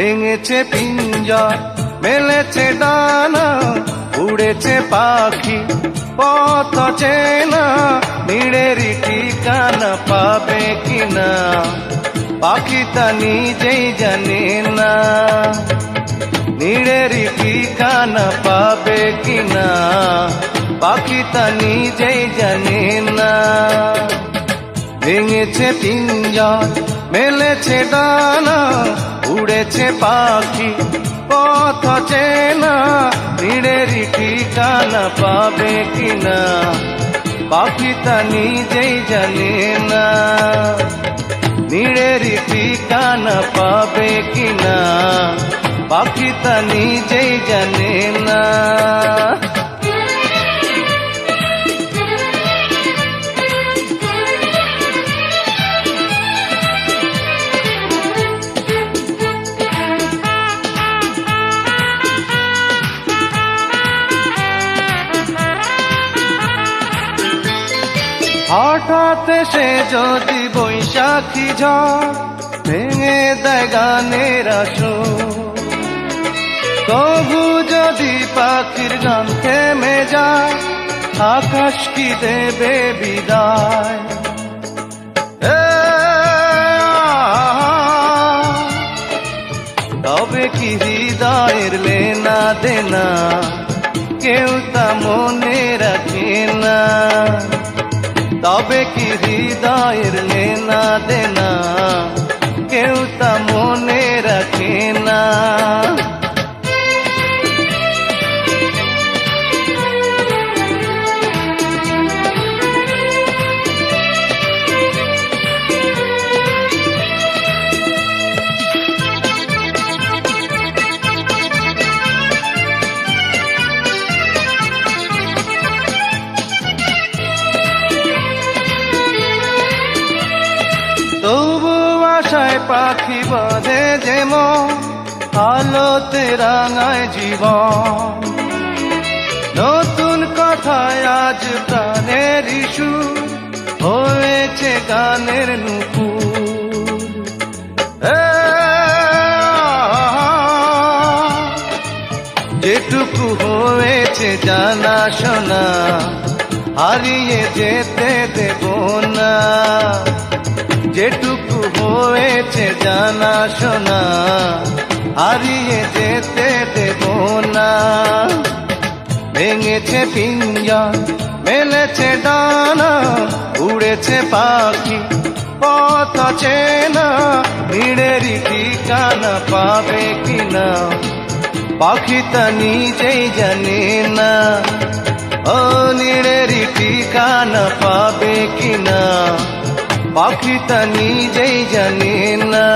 ভেঙেছে পিঞ্জর মেলেছে ডানা, উড়েছে পাখি পথ চেনা, নিড়েরই ঠিকানা পাবে কিনা পাখি তা নিজেই জানে না। নিড়েরই ঠিকানা পাবে কিনা পাখি তা নিজেই জানে না। ভেঙেছে পিঞ্জর মেলেছে ডানা, উড়েছে পাখি পথ চেনা, নিড়েরই ঠিকানা পাবে কিনা পাখি তা নিজেই জানে না। নিড়েরই ঠিকানা পাবে কিনা পাখি তা নিজেই জানে না। হঠাৎ সে যদি বৈশাখী ঝড় ভেঙে দেয় গানের আসর, তবু যদি পাখির গান থেমে যায় আকাশ কি দেবে বিদায়। তবে কি হৃদয়ের লেনা দেনা কেউ তা মনে রাখে না। তবে কি হৃদয়ের লেনা দেনা কেউ তা মনে রাখে না। তবু আশায় পাখি বাঁধে যেমন আলোতে রাঙায় জীবন। নতুন কথায় আজ প্রাণের সুর হয়েছে গানের নুপুর। যেটুকু হয়েছে জানা শোনা হারিয়ে যেতে দেব না। যেটুকু হয়েছে জানা শোনা হারিয়ে যেতে দেব না। ভেঙেছে পিঞ্জর মেলেছে ডানা, উড়েছে পাখি পথ চেনা, নিড়েরই ঠিকানা পাবে কিনা পাখি তা নিজেই জানে না। ও নিড়েরই ঠিকানা পাবে কিনা পাখি তা নিজেই জানে না।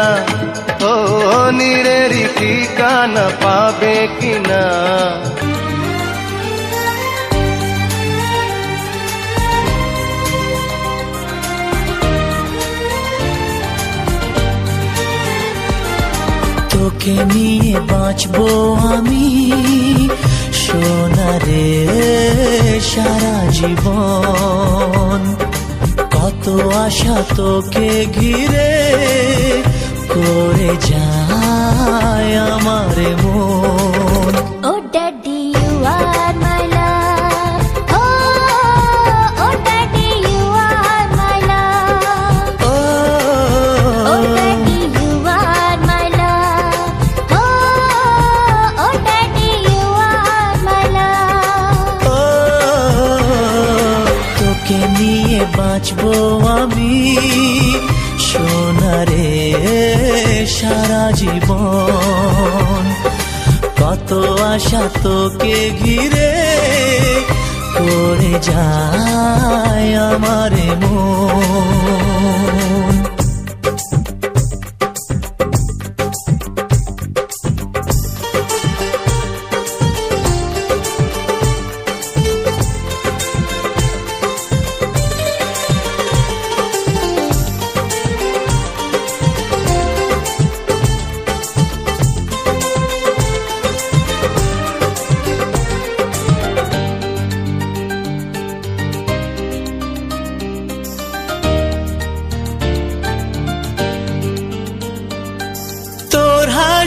ও নিড়েরই ঠিকানা পাবে কিনা। তোকে নিয়ে বাঁচবো আমি সোনারে সারা জীবন। কত আশা তোকে ঘিরে করে যায় আমার মন। Oh daddy, you are my love. Oh daddy, you are my love. Oh daddy, you are my love. Oh daddy, you are my love. তোকে নিয়ে বাঁচবো আমি সোনারে সারা জীবন। কত আশা তোকে ঘিরে করে যায় আমার মন।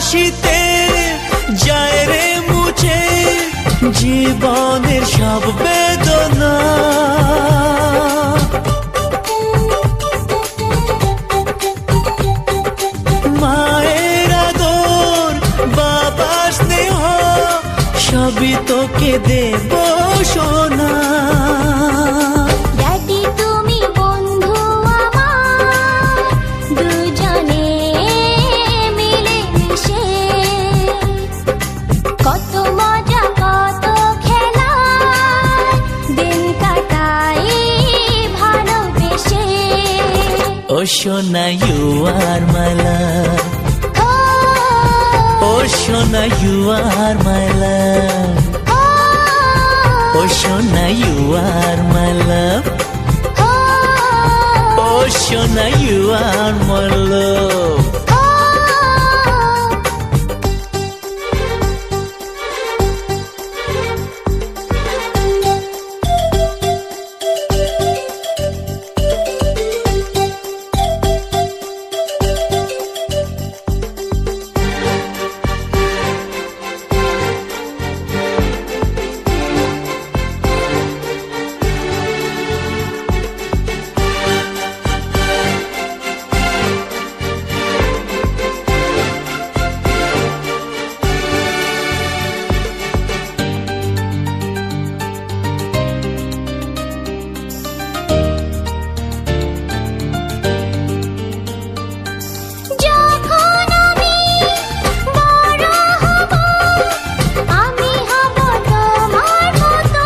হাসিতে যায় রে মুছে জীবনের সব বেদনা। মায়ের আদর বাবার স্নেহ সবই তোকে দেব সোনা। ড্যাডি তুমি বন্ধু আমার, দুজনে মিলে মিশে কত মজা কত খেলা দিন কাটাই ভালোবেসে। ও সোনা you are my love, ও সোনা you are my love, ও সোনা you are my love, ও সোনা you are my love. যখন আমি বড় হব আমি হব তোমার মতো,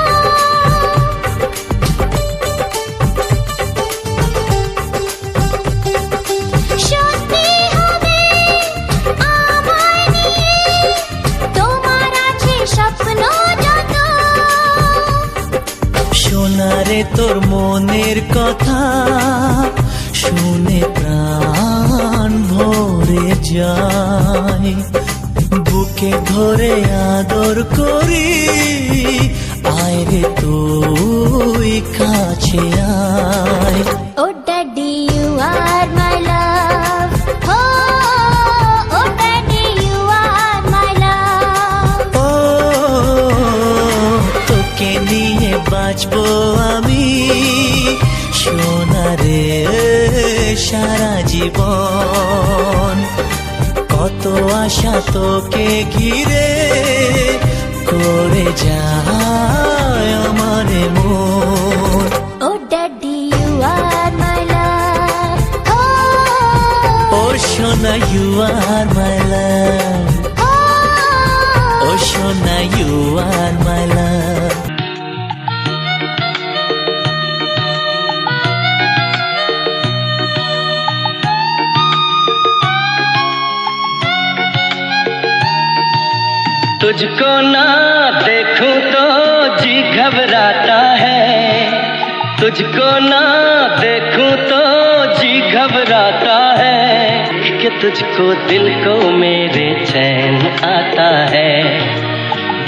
সত্যি হবে আমায় নিয়ে তোমার আছে স্বপ্ন যত। সোনারে তোর মনের কথা শুনে প্রাণ ভরে যায়, বুকে ধরে আদর করি আয় রে তুই কাছে আয়। Oh daddy you are my love, oh daddy you are my love. ও তোকে নিয়ে বাঁচবো আমি সোনারে সারা জীবন, কত আশা তোকে ঘিরে করে যায় আমার মন। Oh daddy you are my love, ও সোনা you are my love, ও সোনা you are my love. तुझको ना देखूं तो जी घबराता है, तुझको ना देखूं तो जी घबराता है, कि तुझको दिल को मेरे चैन आता है,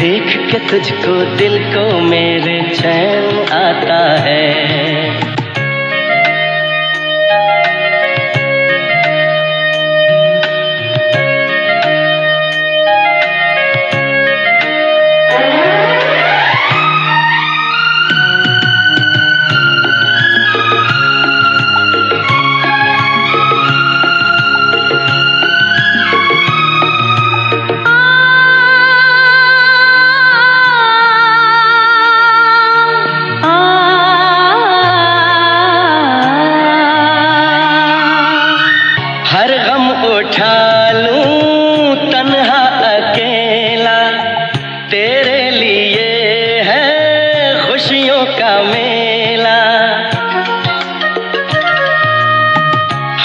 देख के तुझको दिल को मेरे चैन आता है। हर गम उठा लूं तन्हा अकेला, तेरे लिए है खुशियों का मेला।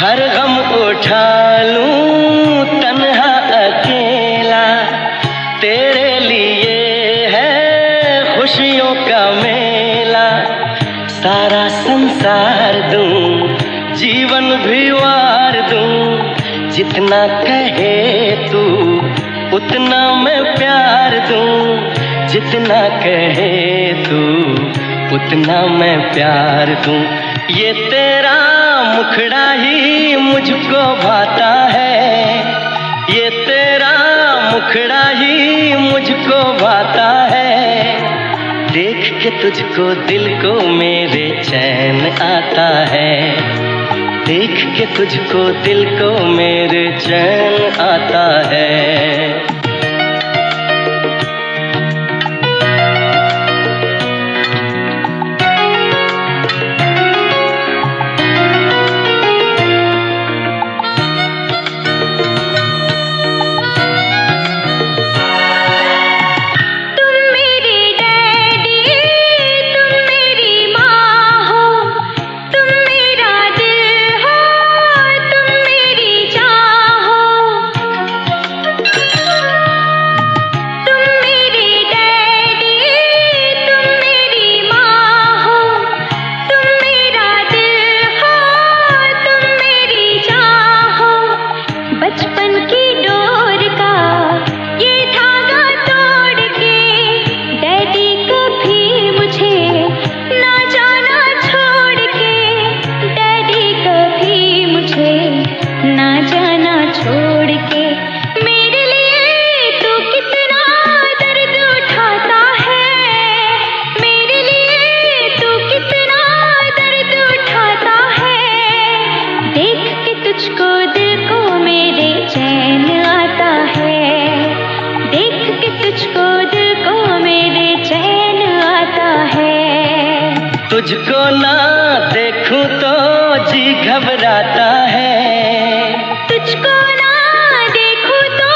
हर गम उठा लूं तन्हा अकेला, तेरे लिए है खुशियों का मेला। सारा संसार दूं जीवन भी वार दूं, जितना कहे तू उतना मैं प्यार दूं, जितना कहे तू उतना मैं प्यार दूं। ये तेरा मुखड़ा ही मुझको भाता है, ये तेरा मुखड़ा ही मुझको भाता है, देख के तुझको दिल को मेरे चैन आता है, देख के तुझको दिल को मेरे चैन आता है। तुझको ना देखूं तो जी घबराता है, तुझको ना देखूं तो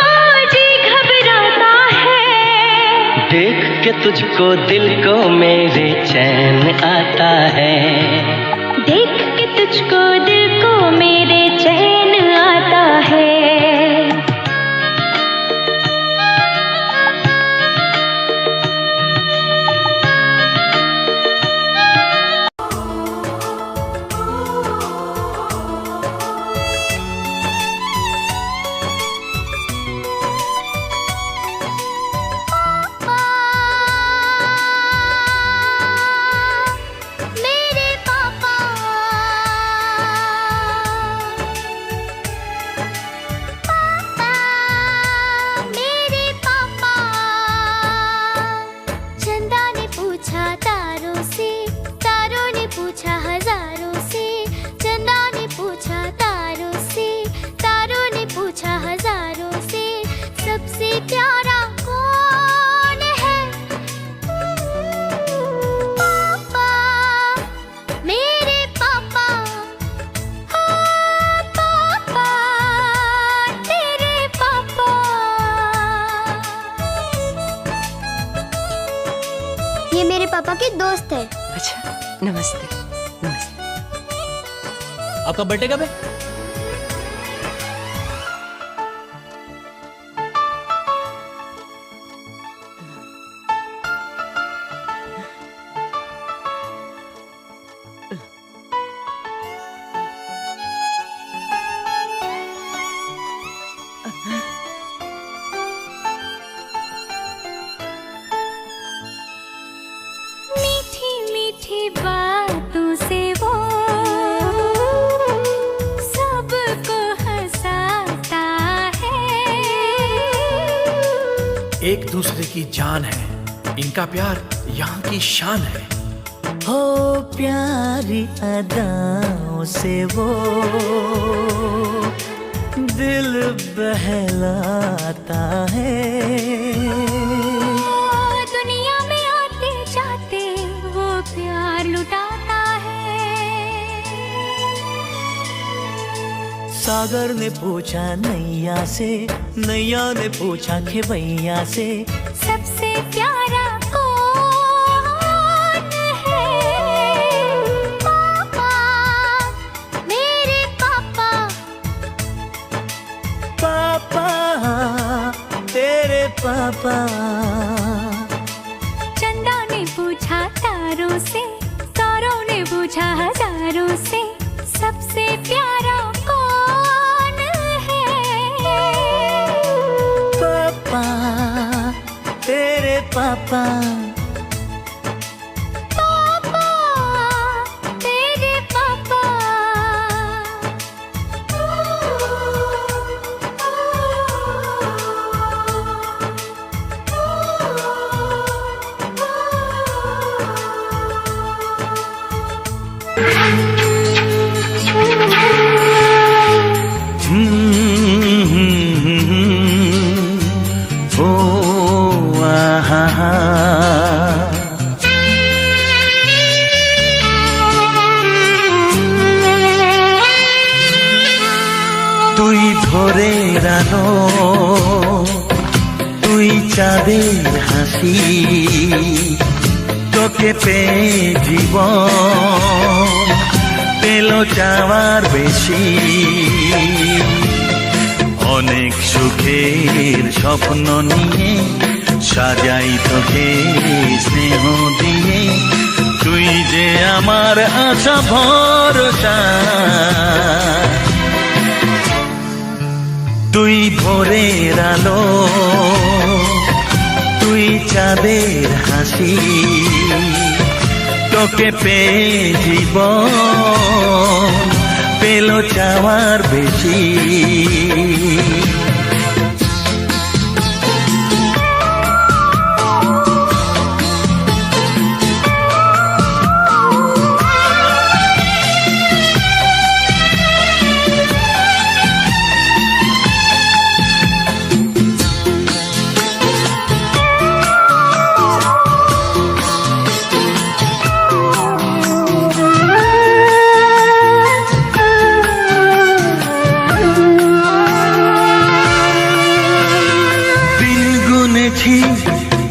जी घबराता है, देख के तुझको दिल को मेरे चैन आता है, देख के तुझको दिल को मेरे चैन आता है। ये मेरे पापा के दोस्त है। अच्छा, नमस्ते। नमस्ते। आपका बर्थडे कब है? बातों से वो सबको हंसाता है। एक दूसरे की जान है, इनका प्यार यहाँ की शान है। हो प्यारी अदाओं से वो दिल बहलाता है। दुनिया में आते जाते वो प्यार लुटाता है। सागर ने पूछा नैया से, नैया ने पूछा खेवैया से, सबसे प्यारा कौन है? पापा, मेरे पापा। पापा, तेरे पापा। चंदा ने पूछा तारों से, तारों ने पूछा हजारों से, सबसे प्यारा कौन है? पापा, तेरे पापा। पापा, तेरे पापा। আলো, তুই চাঁদের হাসি, তোকে পেয়ে জীবন পেল চাওয়ার বেশি। অনেক সুখের স্বপ্ন নিয়ে সাজাই তোকে স্নেহ দিয়ে, তুই যে আমার আশা ভরসা। তুই ভোরের আলো, তুই চাঁদের হাসি, তোকে পেয়ে জীবন পেল চাওয়ার বেশি।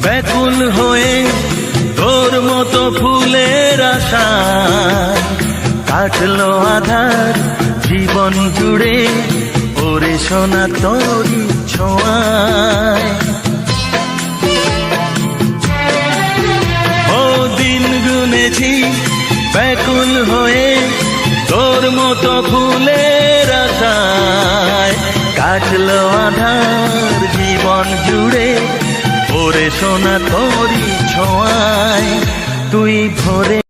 ব্যাকুল হয়ে তোর মতো ফুলের আশা, কাটলো আধার জীবন জুড়ে ওরে সোনা তোরি ছোঁয়ায়। ও দিন গুনেছি ব্যাকুল হয়ে তোর মতো ফুলের আশায়, কাটলো আধার জীবন জুড়ে ওরে সোনা তোরি ছোঁয়ায়। তুই ভোরে